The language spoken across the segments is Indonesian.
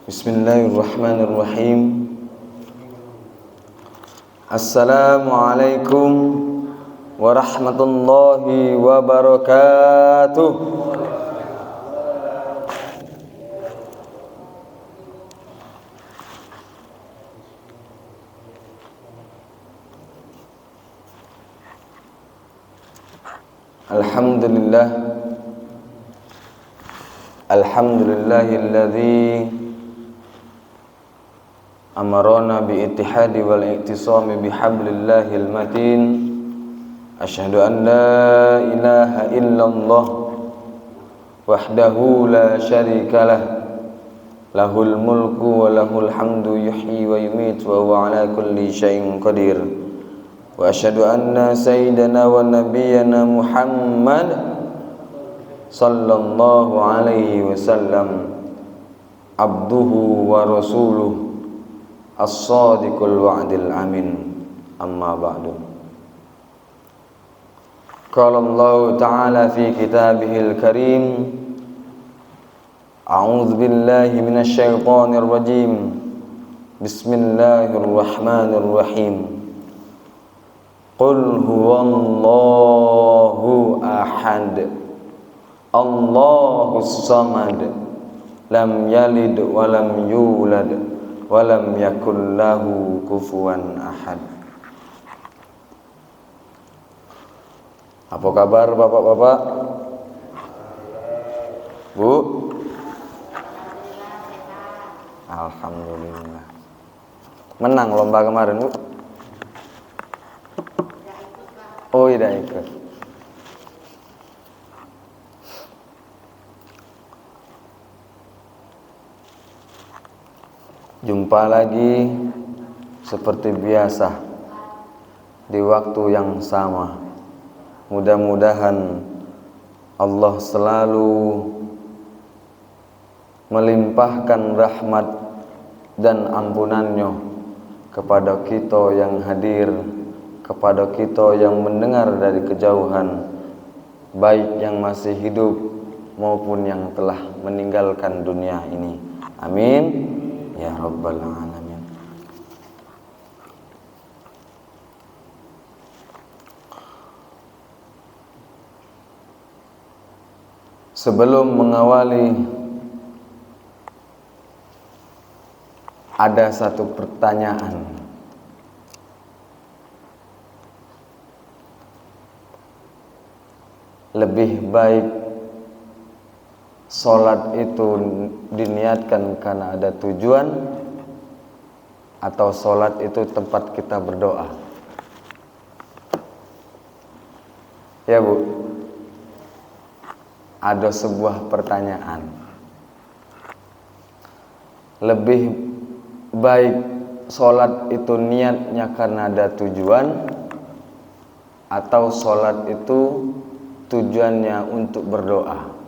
Bismillahirrahmanirrahim. Assalamualaikum warahmatullahi wabarakatuh. Alhamdulillah. Alhamdulillahilladzi amarona biittihadi wal i'tisami bihablillahil matin. Asyhadu an la ilaha illallah wahdahu la syarikalah, lahul mulku wa lahul hamdu yuhyi wa yumiitu wa huwa ala kulli syai'in qadir. Wa asyhadu anna sayyidana wa nabiyyana Muhammad sallallahu alaihi wasallam abduhu wa rasuluh as-sadiqul wa'dil amin. Amma ba'du. Qala Allah ta'ala fi kitabihil karim, a'udzu billahi minasy syaithanir rajim. Bismillahirrahmanirrahim. Qul huwallahu ahad, Allahus samad, lam yalid wa lam yulad walam yakul lahu kufuwan ahad. Apa kabar bapak-bapak? Bu? Alhamdulillah. Menang lomba kemarin, Bu? Oh, tidak ikut. Jumpa lagi seperti biasa di waktu yang sama. Mudah-mudahan Allah selalu melimpahkan rahmat dan ampunannya kepada kita yang hadir, kepada kita yang mendengar dari kejauhan, baik yang masih hidup maupun yang telah meninggalkan dunia ini. Amin ya rabbal alamin. Sebelum mengawali, ada satu pertanyaan. Lebih baik sholat itu diniatkan karena ada tujuan, atau sholat itu tempat kita berdoa? Ya Bu, ada sebuah pertanyaan. Lebih baik sholat itu niatnya karena ada tujuan, atau sholat itu tujuannya untuk berdoa?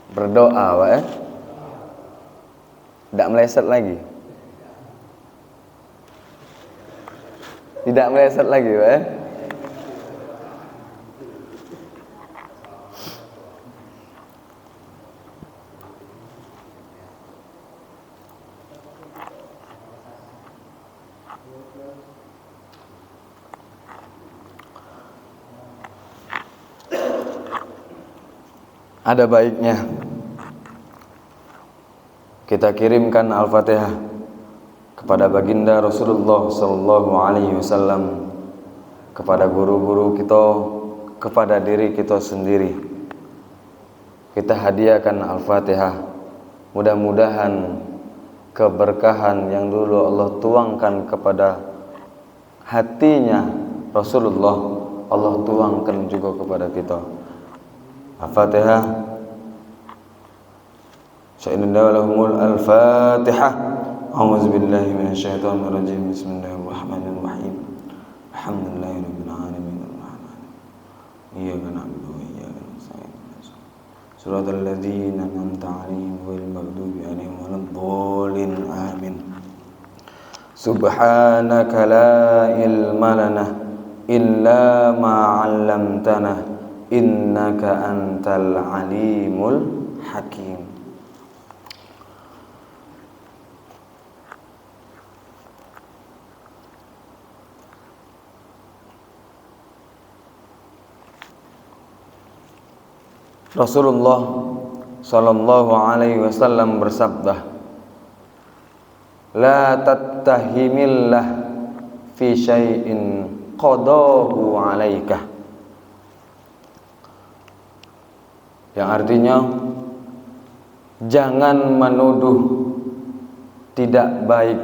Berdoa, Pak, tidak meleset lagi. Tidak meleset lagi, Pak. Ada baiknya kita kirimkan Al-Fatihah kepada baginda Rasulullah sallallahu alaihi wasallam, kepada guru-guru kita, kepada diri kita sendiri. Kita hadiahkan Al-Fatihah. Mudah-mudahan keberkahan yang dulu Allah tuangkan kepada hatinya Rasulullah, Allah tuangkan juga kepada kita. Al-Fatihah. Syai'inallahumul Al-Fatihah. A'udzubillahi minasyaitonirrajim. Bismillahirrahmanirrahim. Alhamdulillahirabbil alamin. Iyyaka na'budu wa iyyaka nasta'in. siratal ladzina an'amta 'alaihim ghairil maghdubi 'alaihim waladdallin. Amin. Subhanaka la ilma lana illa ma 'allamtana innaka antal alimul hakim. Rasulullah sallallahu alaihi wasallam bersabda, la tattahimillah fi syai'in qadahu alaika. Yang artinya, jangan menuduh tidak baik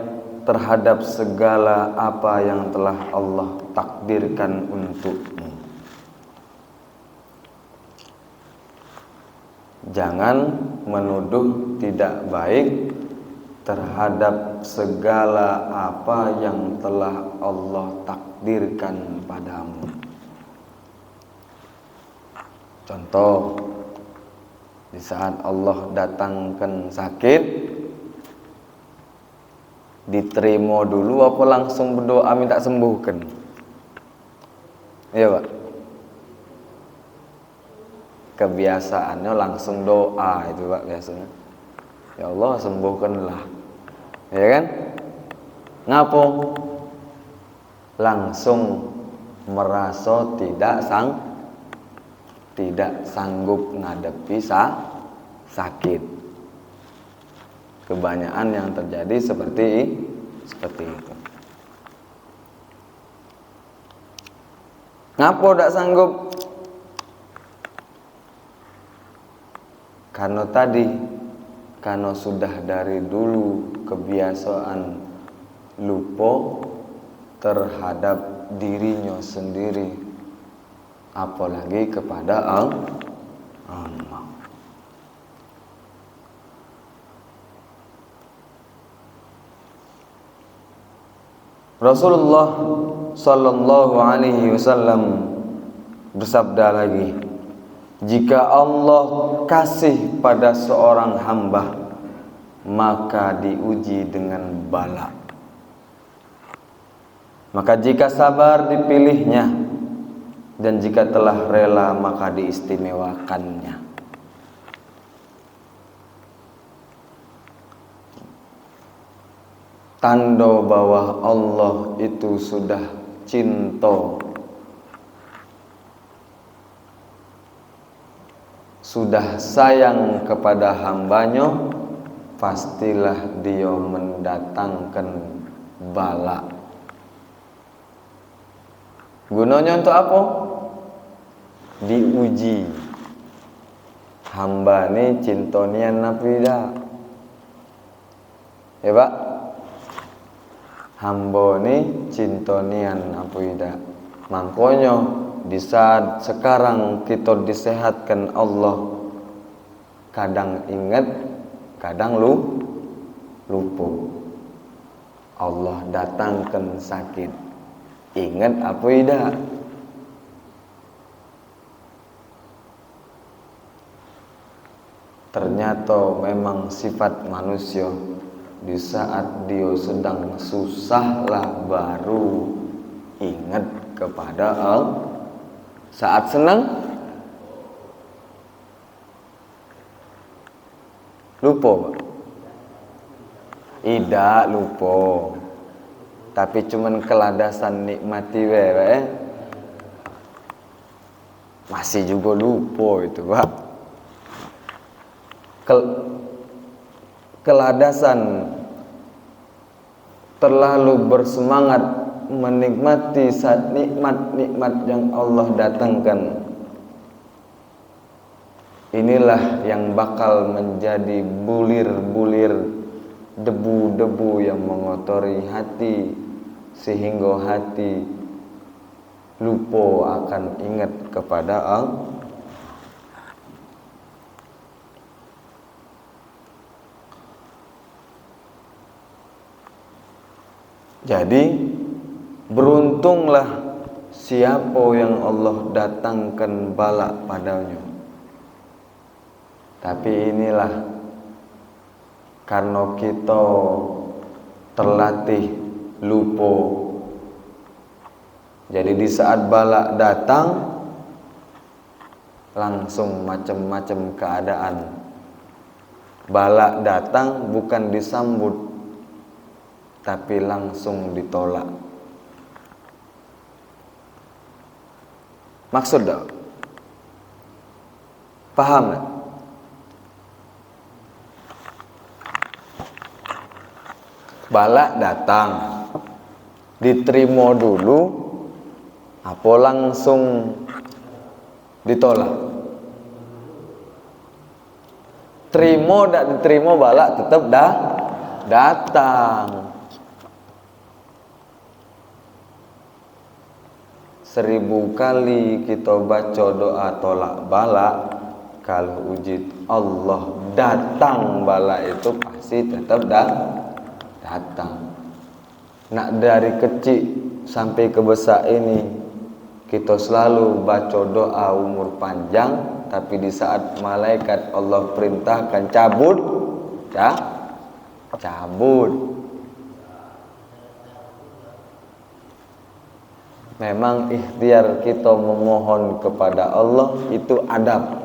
terhadap segala apa yang telah Allah takdirkan untukmu. Jangan menuduh tidak baik terhadap segala apa yang telah Allah takdirkan padamu. Contoh, di saat Allah datangkan sakit, diterima dulu apa langsung berdoa minta sembuhkan? Iya Pak. Kebiasaannya langsung doa itu Pak biasanya. Ya Allah sembuhkanlah. Ya kan? Ngapo? Langsung merasa tidak sanggup ngadepi sakit. Kebanyakan yang terjadi seperti itu. Ngapo tidak sanggup? Karena sudah dari dulu kebiasaan lupa terhadap dirinya sendiri, apalagi kepada Allah. Rasulullah sallallahu alaihi wasallam bersabda lagi, jika Allah kasih pada seorang hamba, maka diuji dengan bala. Maka jika sabar dipilihnya, dan jika telah rela maka diistimewakannya. Tanda bahwa Allah itu sudah cinta, sudah sayang kepada hambanya, pastilah dia mendatangkan bala. Gunanya untuk apa? Diuji. Hamba ini cintonian apa tidak? Ya Pak? Hamba ini cintonian apa tidak? Makanya di saat sekarang kita disehatkan Allah, kadang ingat, kadang lupa. Allah datangkan sakit, ingat apa tidak? Ternyata memang sifat manusia, di saat dia sedang susahlah baru ingat kepada Allah. Saat senang lupa Pak? Tidak lupa, tapi cuman keladasan nikmati wewe, masih juga lupa itu Pak. Keladasan terlalu bersemangat menikmati saat nikmat-nikmat yang Allah datangkan, inilah yang bakal menjadi bulir-bulir debu-debu yang mengotori hati, sehingga hati lupa akan ingat kepada Allah. Jadi beruntunglah siapa yang Allah datangkan bala padanya. Tapi inilah karena kita terlatih lupa. Jadi di saat bala datang langsung macam-macam keadaan. Bala datang bukan disambut, tapi langsung ditolak. Maksud tak? Paham tak? Bala datang, diterima dulu, apa langsung ditolak? Terima tak diterima bala tetap datang. 1000 kali kita baca doa tolak bala, kalau uji Allah datang bala itu pasti tetap datang. Nak dari kecil sampai ke besar ini kita selalu baca doa umur panjang, tapi di saat malaikat Allah perintahkan cabut, cabut. Memang ikhtiar kita memohon kepada Allah itu adab.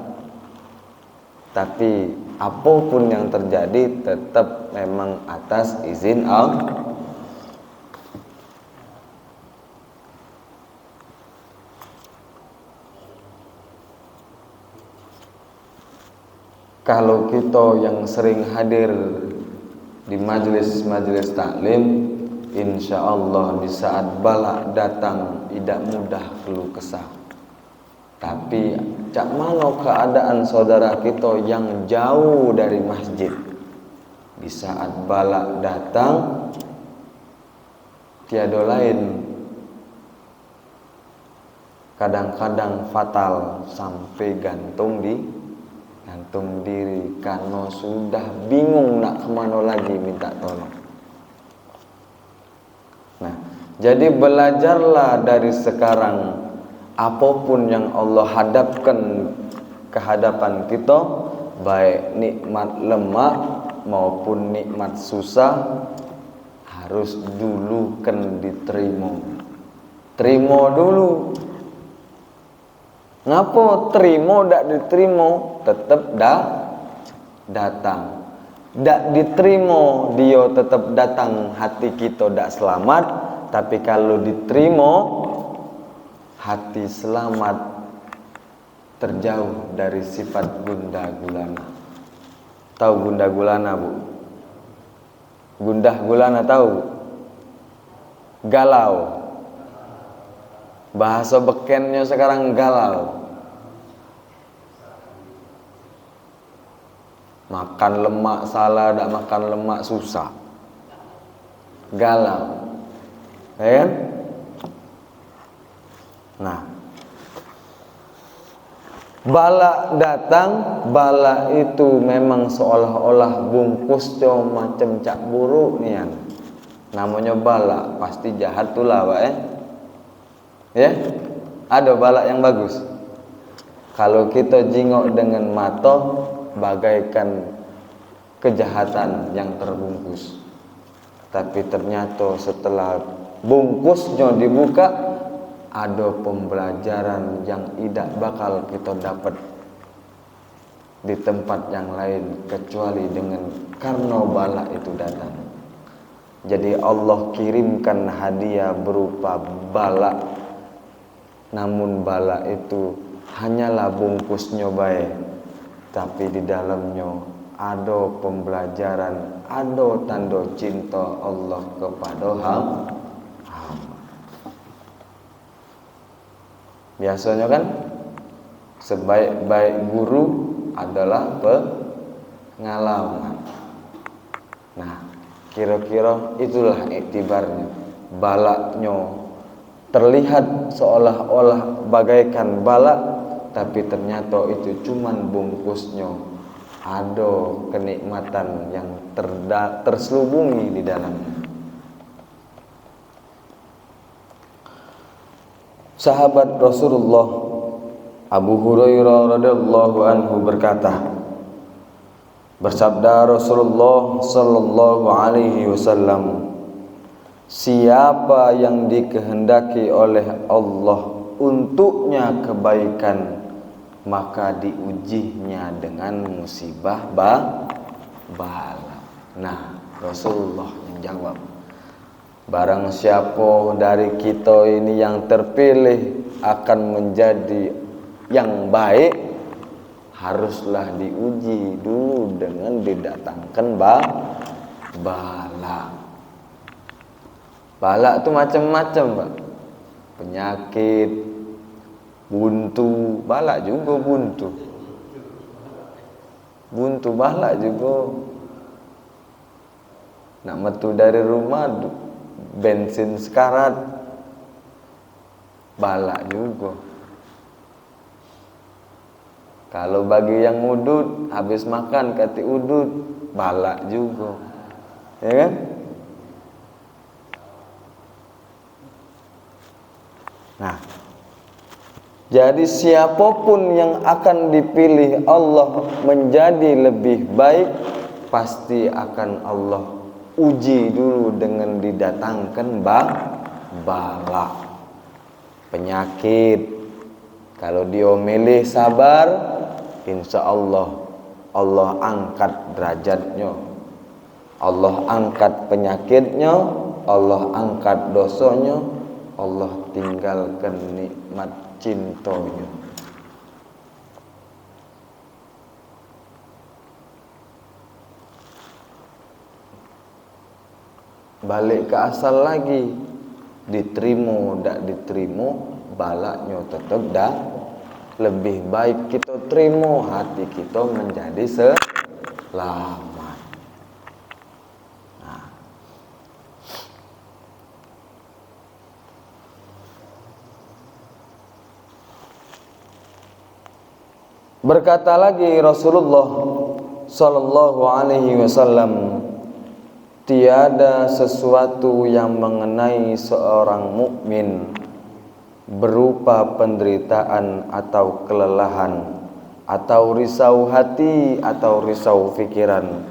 Tapi apapun yang terjadi tetap memang atas izin Allah. Kalau kita yang sering hadir di majelis-majelis taklim, insya Allah di saat bala datang tidak mudah keluh kesah. Tapi cak mana keadaan saudara kita yang jauh dari masjid, di saat bala datang tiada lain, kadang-kadang fatal sampai gantung diri karena sudah bingung nak kemana lagi minta tolong. Nah, jadi belajarlah dari sekarang, apapun yang Allah hadapkan ke hadapan kita, baik nikmat lemah maupun nikmat susah, harus dulu kan diterima. Terima dulu. Ngapa terima dak diterima tetap datang. Dak diterima dia tetap datang, hati kita dak selamat. Tapi kalau diterima, hati selamat, terjauh dari sifat gundah gulana. Tahu gundah gulana, Bu? Gundah gulana tahu? Galau. Bahasa bekennya sekarang galau. Makan lemak salah, tak makan lemak susah. Galau. Ya kan? Nah, bala datang, bala itu memang seolah-olah bungkusnya macam cak buruk nian. Namanya bala, pasti jahat tuh lah, Pak, ya? Ada bala yang bagus. Kalau kita jingok dengan mata, bagaikan kejahatan yang terbungkus. Tapi ternyata setelah bungkusnya dibuka, ada pembelajaran yang tidak bakal kita dapat di tempat yang lain kecuali dengan karena bala itu datang. Jadi Allah kirimkan hadiah berupa bala, namun bala itu hanyalah bungkusnya baik, tapi di dalamnya ada pembelajaran, ada tanda cinta Allah kepada hamba. Biasanya kan sebaik-baik guru adalah pengalaman. Nah, kira-kira itulah iktibarnya. Balaknya terlihat seolah-olah bagaikan balak, tapi ternyata itu cuman bungkusnya. Ada kenikmatan yang terselubungi di dalamnya. Sahabat Rasulullah Abu Hurairah radhiyallahu anhu berkata, Bersabda Rasulullah sallallahu alaihi wasallam, siapa yang dikehendaki oleh Allah untuknya kebaikan, maka diujinya dengan musibah bala. Nah, Rasulullah yang jawab, barang siapa dari kita ini yang terpilih akan menjadi yang baik, haruslah diuji dulu dengan didatangkan bala. Bala itu macam-macam, Pak. Penyakit, buntu, bala juga buntu. Buntu bala juga. Nak metu dari rumah bensin sekarat, bala juga. Kalau bagi yang udut, habis makan kati udut, bala juga. Ya kan? Nah, jadi siapapun yang akan dipilih Allah menjadi lebih baik, pasti akan Allah uji dulu dengan didatangkan bala. Penyakit, kalau dia milih sabar, insya Allah Allah angkat derajatnya, Allah angkat penyakitnya, Allah angkat dosanya, Allah tinggalkan nikmat cintanya. Balik ke asal lagi, diterima tak diterima, balaknya tetap dah. Lebih baik kita terima, hati kita menjadi selamat. Nah. Berkata lagi Rasulullah sallallahu alaihi wasallam, tiada sesuatu yang mengenai seorang mukmin berupa penderitaan atau kelelahan atau risau hati atau risau pikiran,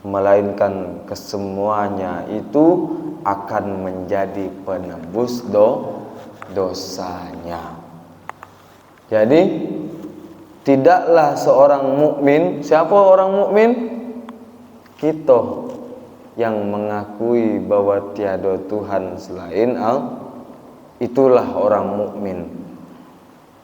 melainkan kesemuanya itu akan menjadi penebus dosanya. Jadi tidaklah seorang mukmin, siapa orang mukmin? Kita yang mengakui bahwa tiada Tuhan selain Allah, itulah orang mukmin.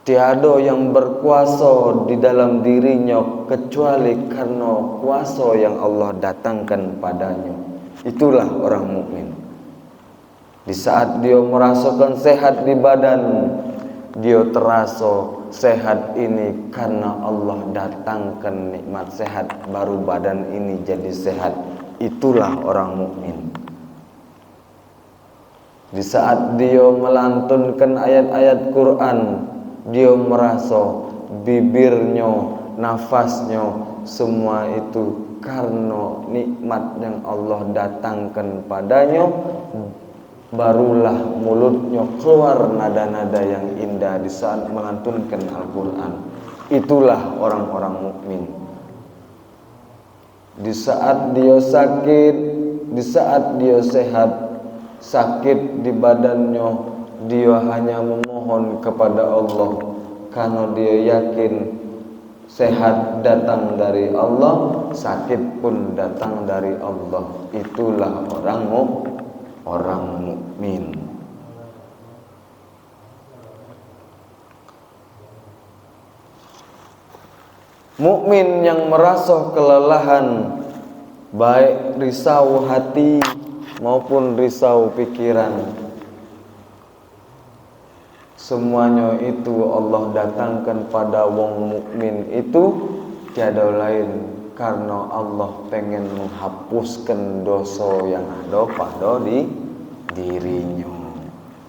Tiada yang berkuasa di dalam dirinya kecuali karena kuasa yang Allah datangkan padanya. Itulah orang mukmin. Di saat dia merasakan sehat di badan, dia terasa sehat ini karena Allah datangkan nikmat sehat, baru badan ini jadi sehat. Itulah orang mukmin. Di saat dia melantunkan ayat-ayat Quran, dia merasa bibirnya, nafasnya, semua itu karena nikmat yang Allah datangkan padanya. Barulah mulutnya keluar nada-nada yang indah di saat melantunkan Al-Quran. Itulah orang-orang mukmin. Di saat dia sakit, di saat dia sehat, sakit di badannya, dia hanya memohon kepada Allah karena dia yakin sehat datang dari Allah, sakit pun datang dari Allah. Itulah orang mukmin. Mukmin yang merasa kelelahan, baik risau hati maupun risau pikiran, semuanya itu Allah datangkan pada wong mukmin itu tiada lain karena Allah pengen menghapuskan dosa yang ada pada di dirinya.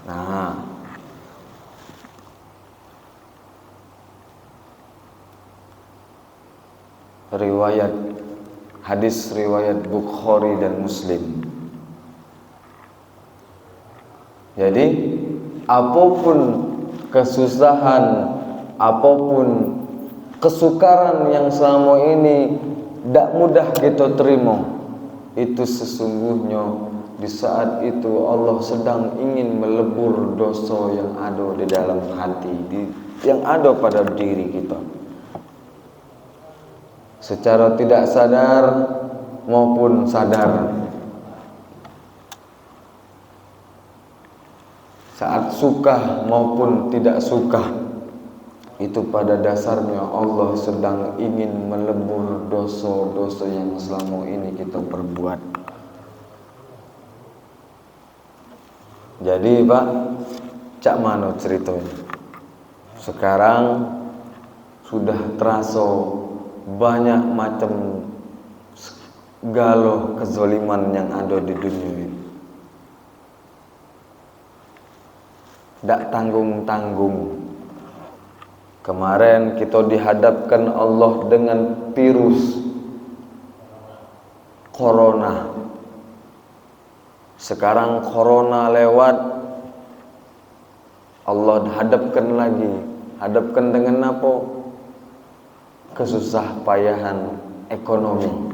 Nah, riwayat hadis riwayat Bukhari dan Muslim. Jadi apapun kesusahan, apapun kesukaran yang selama ini dak mudah kita terima. Itu sesungguhnya di saat itu Allah sedang ingin melebur dosa yang ada di dalam hati, yang ada pada diri kita. Secara tidak sadar maupun sadar. Saat suka maupun tidak suka, itu pada dasarnya Allah sedang ingin melebur dosa-dosa yang selama ini kita perbuat. Jadi Pak, cak mana ceritanya? Sekarang sudah terasa banyak macam galau kezaliman yang ada di dunia ini. Tak tanggung-tanggung. Kemarin kita dihadapkan Allah dengan virus corona. Sekarang corona lewat, Allah hadapkan lagi. Hadapkan dengan apa? Kesusah payahan ekonomi.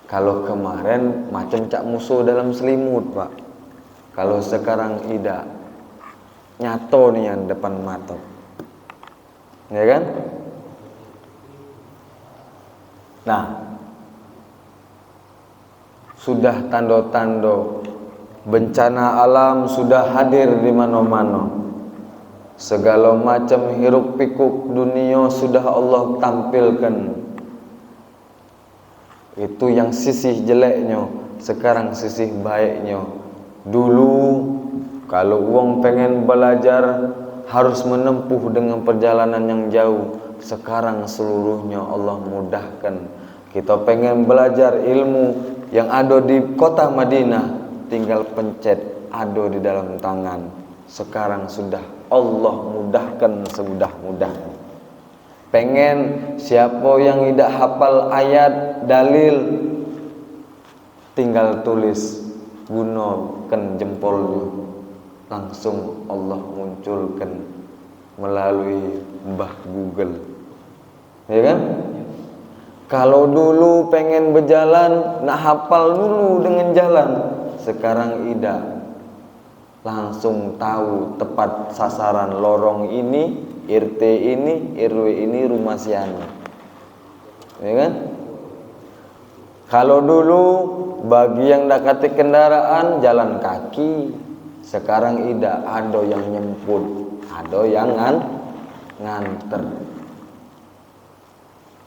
Kalau kemarin macam cak musuh dalam selimut, Pak. Kalau sekarang tidak, nyato nih yang depan mata. Ya kan? Nah, sudah tanda-tanda bencana alam sudah hadir di mana-mana. Segala macam hiruk pikuk dunia sudah Allah tampilkan. Itu yang sisi jeleknya, sekarang sisi baiknya. Dulu kalau uang pengen belajar harus menempuh dengan perjalanan yang jauh. Sekarang seluruhnya Allah mudahkan. Kita pengen belajar ilmu yang ada di kota Madinah, tinggal pencet, ada di dalam tangan. Sekarang sudah Allah mudahkan semudah-mudahnya. Pengen siapa yang tidak hafal ayat dalil, tinggal tulis, gunakan jempolnya, langsung Allah munculkan melalui Mbah Google. Ya kan? Kalau dulu pengen berjalan, nak hafal dulu dengan jalan. Sekarang tidak, langsung tahu tepat sasaran lorong ini, RT ini, RW ini, rumah siapa. Ya kan? Kalau dulu bagi yang dekati kendaraan jalan kaki, sekarang tidak, ada yang nyemput, ada yang nganter.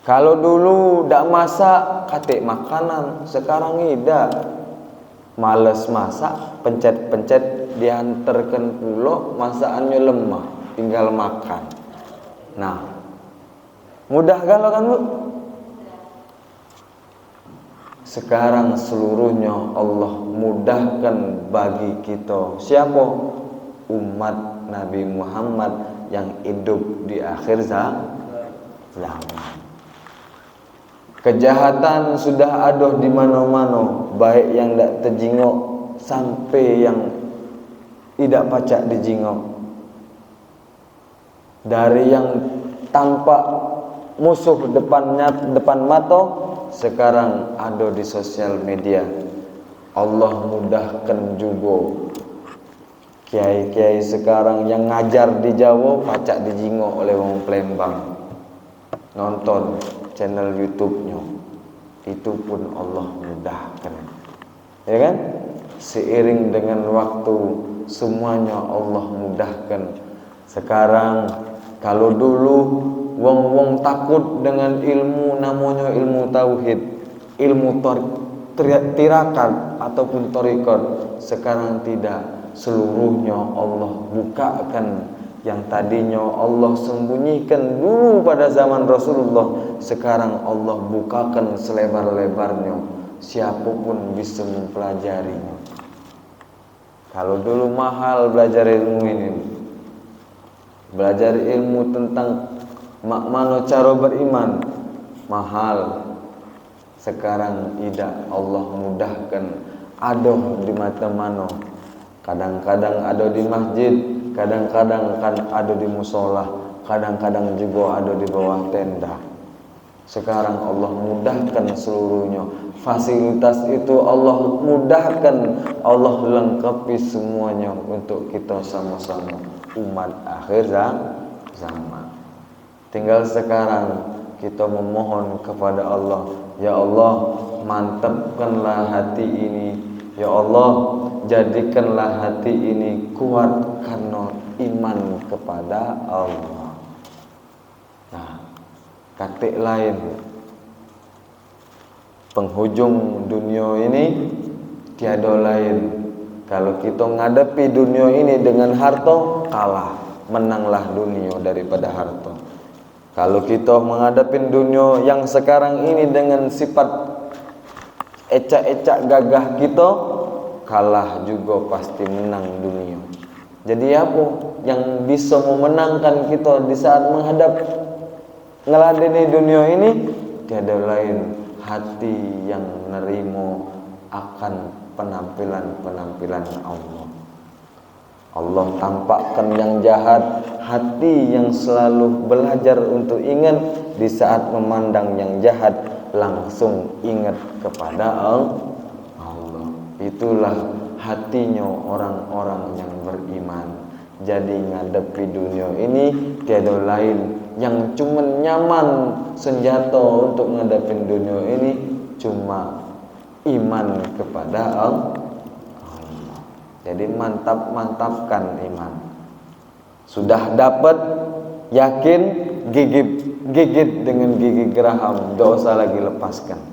Kalau dulu dak masak, katik makanan, sekarang tidak. Males masak, pencet-pencet diantarkan pulau, masakannya lemah, tinggal makan. Nah, mudah galau kan Bu? Sekarang seluruhnya Allah mudahkan bagi kita. Siapa? Umat Nabi Muhammad yang hidup di akhir zaman. Kejahatan sudah ada di mana-mana, baik yang tidak terjingok sampai yang tidak pacak dijingok. Dari yang tampak musuh depan mata, sekarang ada di sosial media. Allah mudahkan juga. Kiai-kiai sekarang yang ngajar di Jawa pacak dijingok oleh orang Palembang. Nonton channel YouTube-nya, itu pun Allah mudahkan. Ya kan? Seiring dengan waktu semuanya Allah mudahkan. Sekarang kalau dulu wong-wong takut dengan ilmu namanya ilmu tauhid, ilmu tirakat ataupun thariqat, sekarang tidak, seluruhnya Allah bukakan. Yang tadinya Allah sembunyikan dulu pada zaman Rasulullah, sekarang Allah bukakan selebar-lebarnya, siapapun bisa mempelajarinya. Kalau dulu mahal belajar ilmu ini, belajar ilmu tentang mana cara beriman, mahal. Sekarang tidak, Allah mudahkan, ada di mana-mana. Kadang-kadang ada di masjid, kadang-kadang kan ada di musola, kadang-kadang juga ada di bawah tenda. Sekarang Allah mudahkan seluruhnya. Fasilitas itu Allah mudahkan, Allah lengkapi semuanya untuk kita sama-sama umat akhir zaman. Tinggal sekarang kita memohon kepada Allah, ya Allah, mantapkanlah hati ini. Ya Allah, jadikanlah hati ini kuat karena iman kepada Allah. Nah, katik lain, penghujung dunia ini tiada lain. Kalau kita menghadapi dunia ini dengan harta, kalah, menanglah dunia daripada harta. Kalau kita menghadapi dunia yang sekarang ini dengan sifat ecak-ecak gagah kita, kalah juga pasti menang dunia. Jadi apa yang bisa memenangkan kita di saat menghadap ngeladeni dunia ini? Tiada lain hati yang nerimo akan penampilan-penampilan Allah. Allah tampakkan yang jahat, hati yang selalu belajar untuk ingat di saat memandang yang jahat langsung ingat kepada Allah. Itulah hatinya orang-orang yang beriman. Jadi ngadepi dunia ini tiada lain yang cuma nyaman senjata untuk ngadepin dunia ini cuma iman kepada Allah. Jadi mantapkan iman. Sudah dapat, yakin, gigit dengan gigi geraham, tidak usah lagi lepaskan.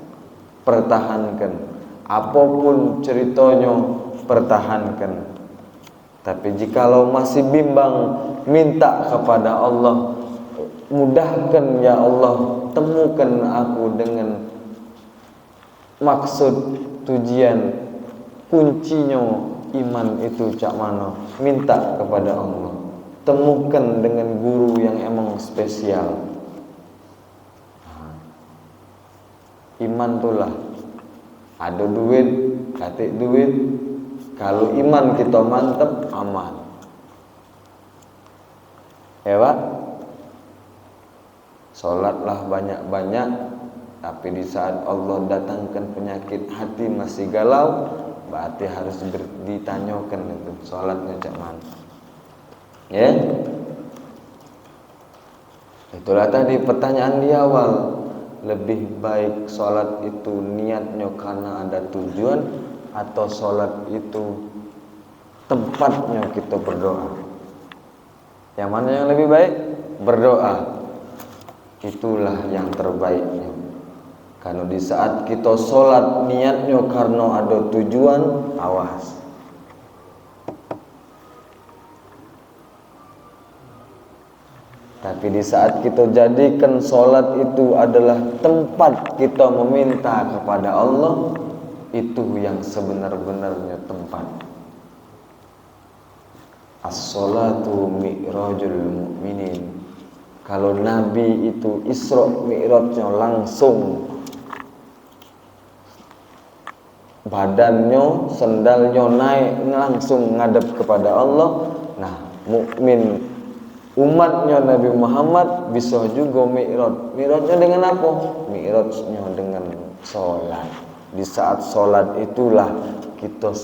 Pertahankan. Apapun ceritanya, pertahankan. Tapi jikalau masih bimbang, minta kepada Allah, mudahkan ya Allah, temukan aku dengan maksud tujuan, kuncinya iman itu cak mana. Minta kepada Allah, temukan dengan guru yang emang spesial. Iman itulah ada duit, katik duit. Kalau iman kita mantap, aman. Ya Pak, sholatlah banyak-banyak, tapi di saat Allah datangkan penyakit hati masih galau, berarti harus ditanyakan itu sholatnya cak mana. Ya, itulah tadi pertanyaan di awal. Lebih baik sholat itu niatnya karena ada tujuan, atau sholat itu tempatnya kita berdoa? Yang mana yang lebih baik? Berdoa. Itulah yang terbaiknya. Karena di saat kita sholat niatnya karena ada tujuan, awas. Tapi di saat kita jadikan sholat itu adalah tempat kita meminta kepada Allah, itu yang sebenar-benarnya tempat. As-sholatu mi'rajul mu'minin. Kalau Nabi itu Isra Mi'rajnya langsung, badannya, sendalnya naik langsung ngadep kepada Allah. Nah, mukmin umatnya Nabi Muhammad bisa juga mi'raj. Mi'rajnya dengan apa? Mi'rajnya dengan sholat. Di saat sholat itulah kita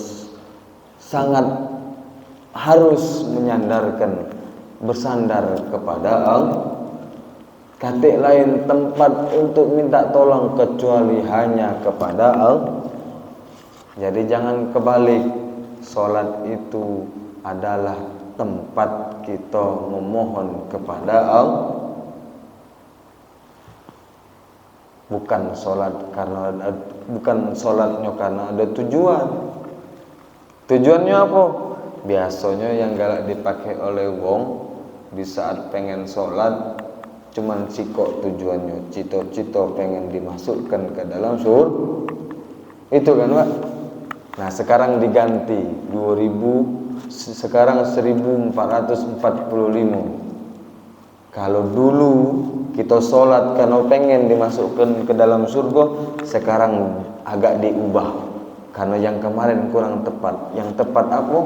sangat harus menyandarkan, bersandar kepada Allah. Katik lain tempat untuk minta tolong kecuali hanya kepada Allah. Jadi jangan kebalik. Sholat itu adalah tempat kita memohon kepada Allah. Bukan sholatnya karena ada tujuan. Tujuannya apa? Biasanya yang galak dipakai oleh wong di saat pengen sholat cuman sikok tujuannya, cita-cita pengen dimasukkan ke dalam surga. Itu kan Pak? Nah sekarang diganti 1445. Kalau dulu kita sholat karena pengen dimasukkan ke dalam surga, sekarang agak diubah karena yang kemarin kurang tepat. Yang tepat apa?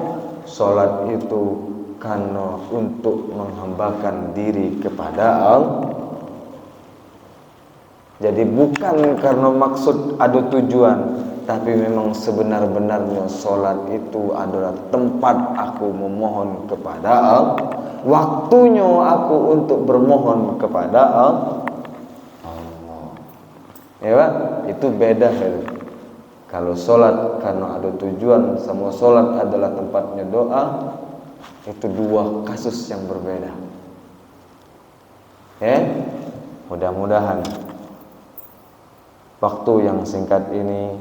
Sholat itu karena untuk menghambakan diri kepada Allah. Jadi bukan karena maksud ada tujuan, tapi memang sebenar-benarnya solat itu adalah tempat aku memohon kepada Allah, waktunya aku untuk bermohon kepada Allah. Ya Pak, itu beda. Kalau solat karena ada tujuan sama solat adalah tempatnya doa, itu dua kasus yang berbeda. Mudah-mudahan waktu yang singkat ini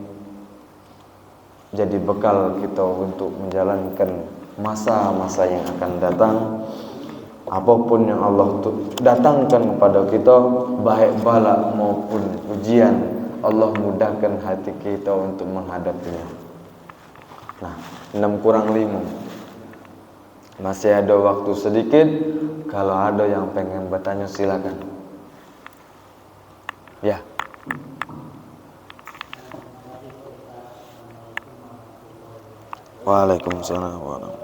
jadi bekal kita untuk menjalankan masa-masa yang akan datang. Apapun yang Allah datangkan kepada kita, baik bala maupun ujian, Allah mudahkan hati kita untuk menghadapinya. Nah, 6:05. Masih ada waktu sedikit. Kalau ada yang pengen bertanya silakan. Ya. Waalaikumsalam warahmatullahi.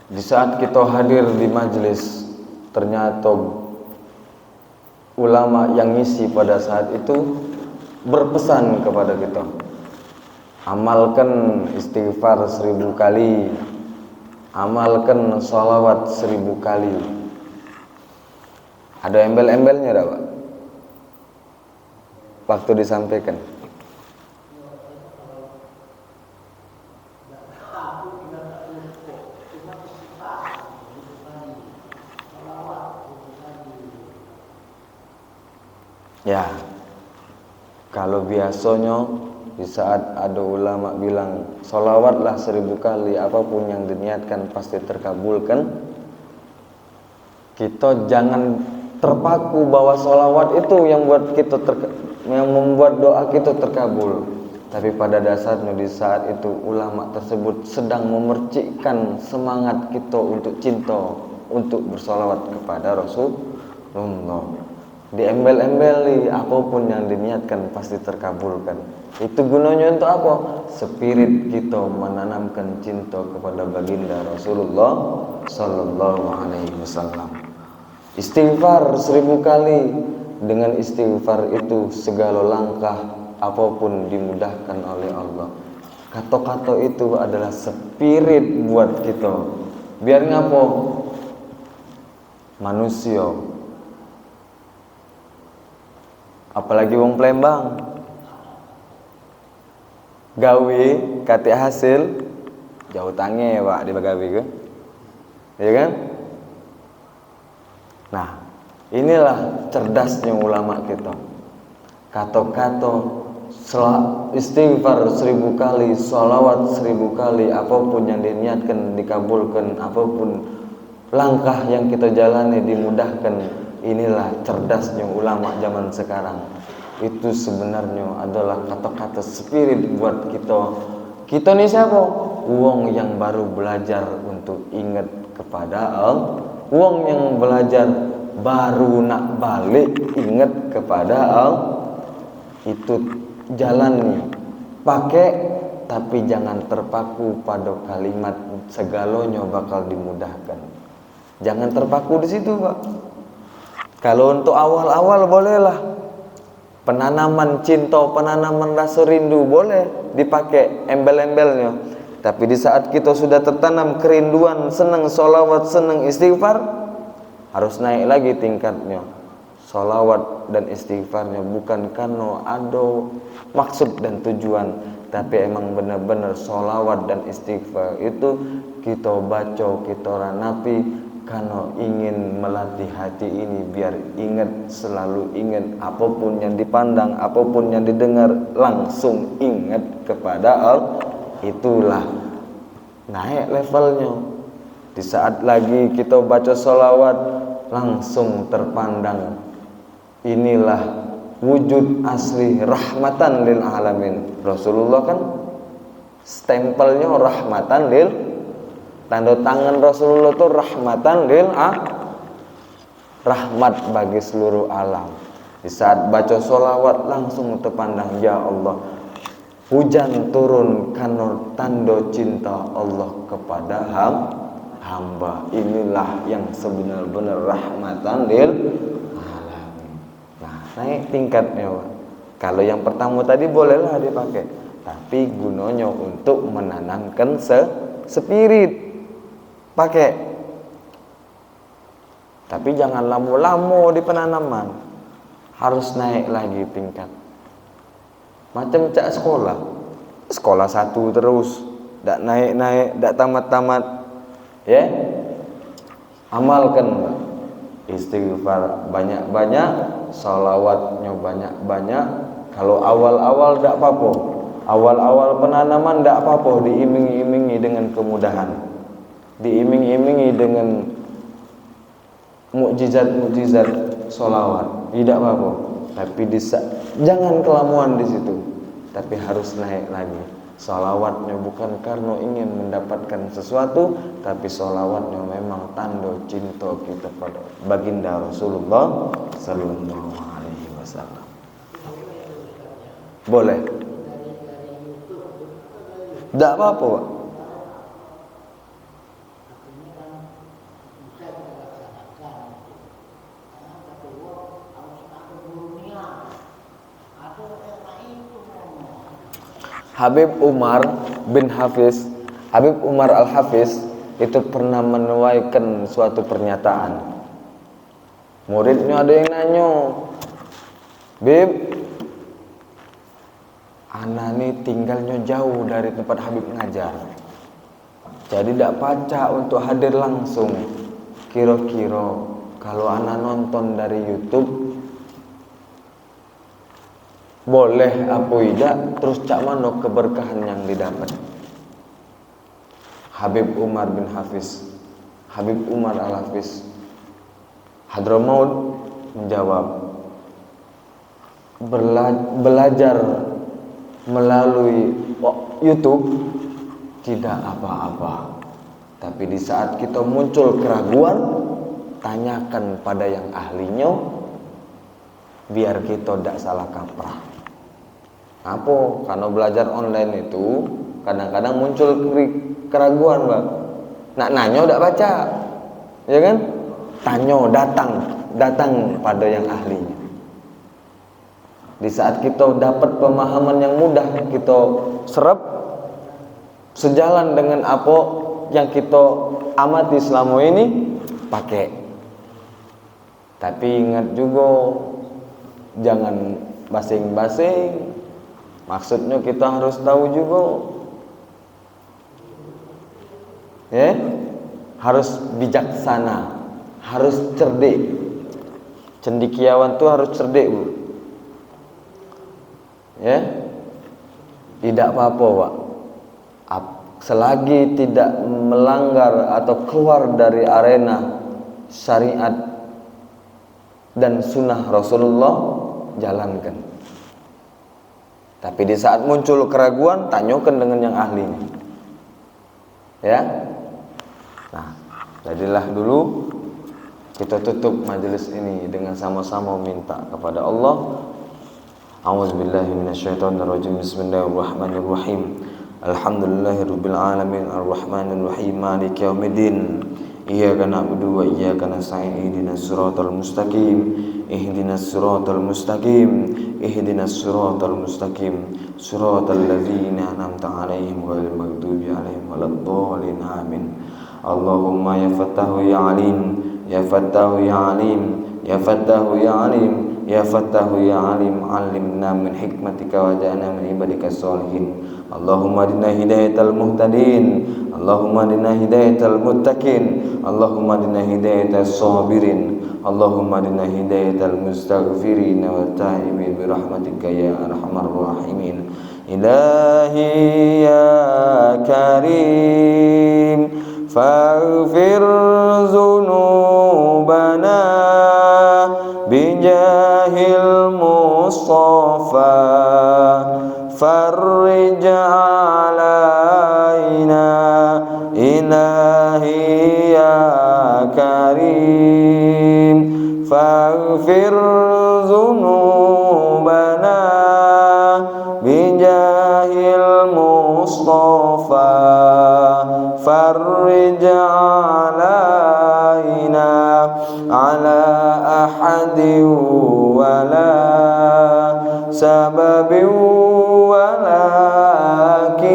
Di saat kita hadir di majelis, ternyata ulama yang ngisi pada saat itu berpesan kepada kita, amalkan istighfar 1000 kali, amalkan sholawat 1000 kali. Ada embel-embelnya dah Pak waktu disampaikan? Ya, kalau biasanya di saat ada ulama bilang sholawatlah 1000 kali, apapun yang diniatkan pasti terkabulkan, kita jangan terpaku bahwa sholawat itu yang membuat doa kita terkabul. Tapi pada dasarnya di saat itu ulama tersebut sedang memercikkan semangat kita untuk cinta, untuk bersolawat kepada Rasulullah. Diembel-embeli, apapun yang diniatkan pasti terkabulkan. Itu gunanya untuk apa? Spirit kita menanamkan cinta kepada baginda Rasulullah sallallahu alaihi wasallam. Istighfar 1000 kali. Dengan istighfar itu segala langkah apapun dimudahkan oleh Allah. Kata-kata itu adalah spirit buat kita. Biar ngapo? Manusia, apalagi wong Palembang, gawe kate hasil jauh tangi Pak di bagawe ke, ya kan? Nah, inilah cerdasnya ulama kita. Kata-kata istighfar 1000 kali, sholawat 1000 kali, apapun yang diniatkan dikabulkan, apapun langkah yang kita jalani dimudahkan. Inilah cerdasnya ulama zaman sekarang. Itu sebenarnya adalah kata-kata spirit buat kita. Kita ni siapa? Wong yang baru belajar untuk ingat kepada Allah. Wong yang belajar baru nak balik ingat kepada Allah. Itu jalani, pakai, tapi jangan terpaku pada kalimat segalanya bakal dimudahkan. Jangan terpaku di situ, Pak. Kalau untuk awal-awal bolehlah, penanaman cinta, penanaman rasa rindu boleh dipakai embel-embelnya. Tapi di saat kita sudah tertanam kerinduan, senang sholawat, senang istighfar, harus naik lagi tingkatnya. Sholawat dan istighfarnya bukan karena ada maksud dan tujuan, tapi emang benar-benar sholawat dan istighfar itu kita baca, kita ranapi karena ingin melatih hati ini biar ingat, selalu ingat, apapun yang dipandang, apapun yang didengar, langsung ingat kepada Allah. Itulah naik levelnya. Di saat lagi kita baca sholawat, langsung terpandang. Inilah wujud asli rahmatan lil alamin. Rasulullah kan stempelnya rahmatan lil, tanda tangan Rasulullah itu rahmatan lil rahmat bagi seluruh alam. Di saat baca sholawat langsung terpandang, ya Allah, hujan turun karena tanda cinta Allah kepada hamba. Inilah yang sebenar-benar rahmatan lil alamin. Nah, naik tingkatnya, Pak. Kalau yang pertama tadi bolehlah dipakai, tapi gunanya untuk menanamkan spirit. Pakai. Tapi jangan lama-lama di penanaman. Harus naik lagi tingkat. Macam cak sekolah. Sekolah satu terus, dak naik-naik, dak tamat-tamat. Ya. Amalkan, Pak. Istighfar banyak-banyak, sholawatnya banyak-banyak. Kalau awal-awal tidak apa-apa, awal-awal penanaman tidak apa-apa, diiming-imingi dengan kemudahan, diiming-imingi dengan mukjizat-mukjizat sholawat, tidak apa-apa. Tapi jangan kelamuan di situ, tapi harus naik lagi. Sholawatnya bukan karena ingin mendapatkan sesuatu, tapi sholawatnya memang tanda cinta kita pada baginda Rasulullah Sallallahu Alaihi Wasallam. Boleh? Tidak apa-apa, Pak. Habib Umar bin Hafiz, Habib Umar Al-Hafiz itu pernah menuaikan suatu pernyataan. Muridnya ada yang nanya, Bib, ana nih tinggalnya jauh dari tempat Habib ngajar, jadi tidak pacak untuk hadir langsung. Kira-kira kalau ana nonton dari YouTube boleh apa tidak? Terus cak mana keberkahan yang didapat? Habib Umar bin Hafiz, Habib Umar Al-Hafiz Hadramaut menjawab, belajar melalui YouTube tidak apa-apa, tapi di saat kita muncul keraguan, tanyakan pada yang ahlinya, biar kita tidak salah kaprah. Apa? Karena belajar online itu kadang-kadang muncul keraguan, Bang. Nak nanya udah baca, ya kan? Tanya, datang pada yang ahlinya. Di saat kita dapat pemahaman yang mudah, kita serap sejalan dengan apa yang kita amati selama ini, pakai. Tapi ingat juga, jangan basing-basing. Maksudnya kita harus tahu juga, ya, harus bijaksana, harus cerdik. Cendekiawan tuh harus cerdik, Bu. Ya, tidak apa-apa, Pak. Selagi tidak melanggar atau keluar dari arena syariat dan sunnah Rasulullah, jalankan. Tapi di saat muncul keraguan, tanyakan dengan yang ahlinya. Ya. Nah, jadilah dulu kita tutup majelis ini dengan sama-sama minta kepada Allah. A'udzubillahi minasyaitonirrajim. Bismillahirrahmanirrahim. Alhamdulillahirabbil alamin arrahmanir rahim maliki yaumiddin. Iyyaka na'budu wa iyyaka nasta'in. Ihdinas siratal mustaqim. Ihdinas siratal mustaqim. Ihdinas siratal mustaqim. Siratal ladzina an'amta 'alaihim ghairil maghdubi 'alaihim waladdallin. Amin. Allahumma ya Fattahu ya Alim, ya Fattahu ya Alim, ya Fattahu ya Alim, ya Fattahu ya Alim, 'allimna min hikmatika wa ja'alna min ibadikas sholihin. Allahumma adina hidayatal muhtadin, Allahumma adina hidayatal muttaqin, Allahumma adina hidayatas sabirin, Allahumma adina hidayatal mustaghfirin wa ta'imin bi rahmatika ya arhamar rahimin. Ilahi ya karim faghfir dzunubana bijahil Mustafa farrij alaina ilahi ya karim faghfir dzunubana bijahil Mustafa farrij alaina ala ahadin wala sababin walakin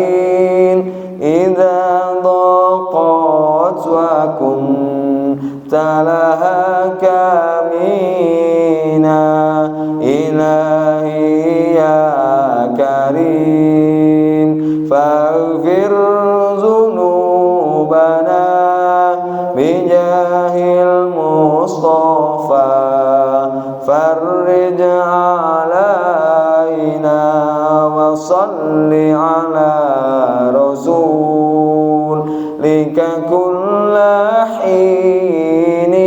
idza daqat wa kunta laha kamina ilahi ya karim faghfir dzunubana bijahil Mustafa farrij alaina wa salli ala rasulika kulla hinin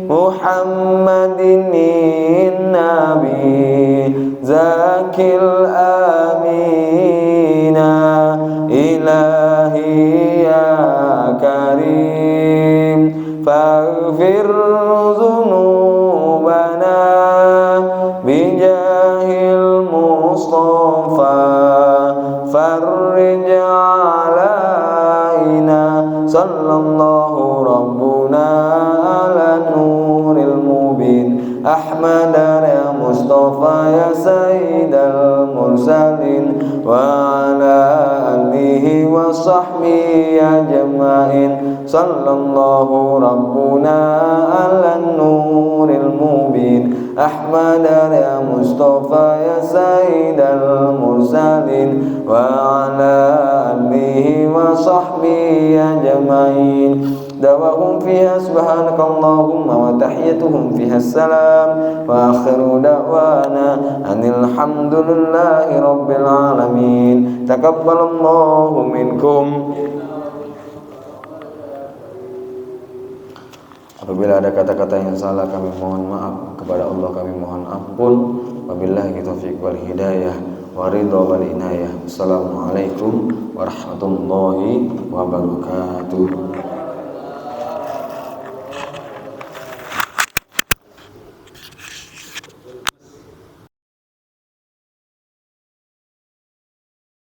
Muhammadin nabi zakil amina ilahi ya karim faghfir dzunubana bijahil Mustafa farrij alaina sallallahu rabbuna ala nuril mubin Ahmad ya Mustafa ya sayyidal mursalin wa ala alihi wa sahbihi ajma'in sallallahu rabbuna ala nuril mubin Ahmad ya Mustafa ya sayyidal mursalin wa ala alihi wa sahbihi ajma'in dawahum fiha subhanakallahumma wa tahiyyatuhum fiha salam wa akhiru da'wana anil hamdulillahi rabbil alamin takabbalallahu minkum. Apabila ada kata-kata yang salah kami mohon maaf, kepada Allah kami mohon ampun. Wabillahi taufiq wal hidayah wa ridha wal inayah. Assalamualaikum warahmatullahi wabarakatuh.